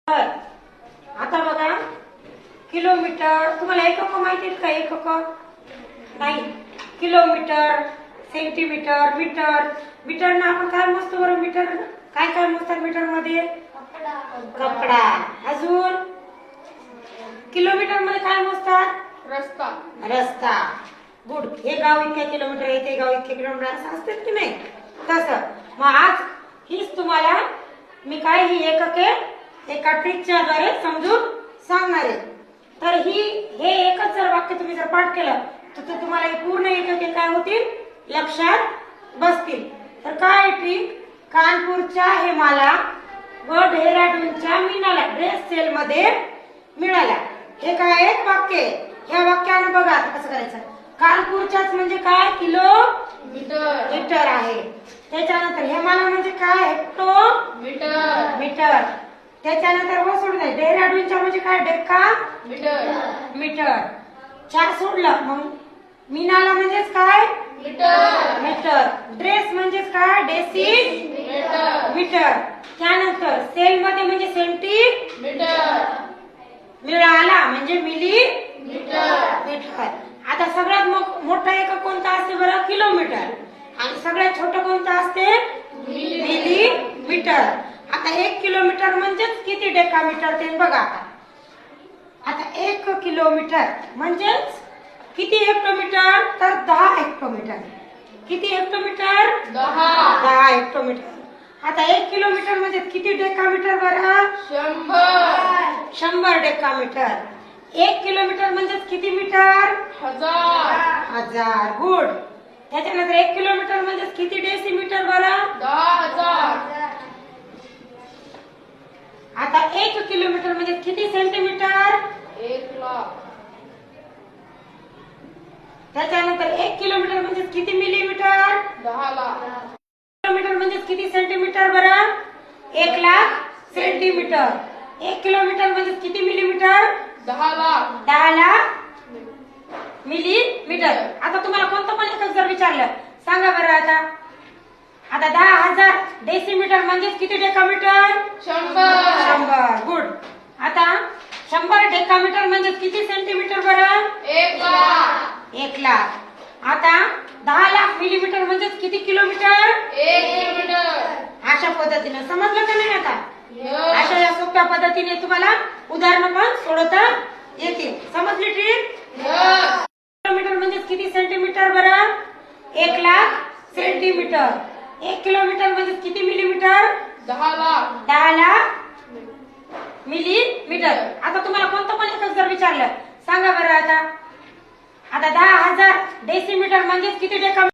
तर आता बघा, किलोमीटर तुम्हाला एकक माहिती आहेत का? एकक नाही. Kilometre, centimetre, metre. मीटर ना आपण काय मोजतो बरं? मीटर काय काय मोजतात मीटर मध्ये? कपडा. अजून किलोमीटर मध्ये काय मोजतात? रस्ता. रस्ता. गुड. हे गाव इतक्या किलोमीटर आहे, ते गाव इतक्या किलोमीटर, असं असतात की नाही? तसं मग आज हीच तुम्हाला मी काय ही एकके एका ट्रिकच्या द्वारे समजून सांगणार आहे. तर हे एकच जर वाक्य तुम्ही जर पाठ केलं तर तुम्हाला हे पूर्ण एकके काय होतील? लक्षात बसतील. तर काय ट्रिक? कानपूरच्या हेमाला व डेहराडूनच्या मीनाला ड्रेस सेल मध्ये मिळाला. हे काय एक वाक्य आहे. ह्या वाक्यानं बघा कसं करायचं. कानपूरच्याच म्हणजे काय? मीटर. मीटर आहे. त्याच्यानंतर हेमाला म्हणजे काय? Hectometre. त्याच्यानंतर हो सोडून आहे. डेहराडूनच्या म्हणजे काय? डेक्का मीटर. 4 सोडलं. मग मीनाला म्हणजेच काय? मीटर. ड्रेस म्हणजेच काय? मीटर. त्यानंतर सेल मध्ये म्हणजे सेंटीमीटर. मिळाला म्हणजे मिलीमीटर. आता सगळ्यात मोठा एकक कोणता असते बरं? किलोमीटर. आणि सगळ्यात छोटं कोणतं असते? मिलीमीटर. आता 1 किलोमीटर म्हणजेच किती डेकामीटर ते बघा. आता 1 किलोमीटर म्हणजेच किती हेक्टोमीटर? तर 10 हेक्टोमीटर. किती हेक्टोमीटर? 10 हेक्टोमीटर. आता 1 किलोमीटर म्हणजे किती डेकामीटर बरं? 100 डेकामीटर. 1 किलोमीटर म्हणजे किती मीटर? 1000. गुड. त्याच्यानंतर 1 किलोमीटर म्हणजे किती डेसिमीटर बरं? 10,000. आता 1 किलोमीटर म्हणजे किती सेंटीमीटर? 1,00,000. त्याच्यानंतर 1 किलोमीटर म्हणजे किती मिलीमीटर? 10,00,000. किलोमीटर म्हणजे किती सेंटीमीटर बरं? 1,00,000 सेंटीमीटर. 1 किलोमीटर म्हणजे किती मिलीमीटर? 10,00,000. 10,00,000 मिलीमीटर. आता तुम्हाला कोणतं पण एकक जर विचारलं सांगा बरं. आता 10,000 डेसिमीटर म्हणजे किती डेकामीटर? 100. गुड. आता 100 डेकामीटर म्हणजे किती सेंटीमीटर बरं? 1,00,000. 1,00,000. आता 10,00,000 मिलीमीटर म्हणजे किती किलोमीटर? 1 किलोमीटर. अशा पद्धतीने समजलं का नाही? आता अशा या सोप्या पद्धतीने तुम्हाला उदाहरण पण सोडवता येतील. समजली ट्रिक? किलोमीटर म्हणजे किती सेंटीमीटर बरं? 1,00,000 सेंटीमीटर. 1 किलोमीटर म्हणजे किती मिलीमीटर? 10,00,000. 10,00,000 मिलीमीटर. आता तुम्हाला कोणतं पण एकक जर विचारलं सांगा बरं. आता 10,000 डेसिमीटर म्हणजे किती डेका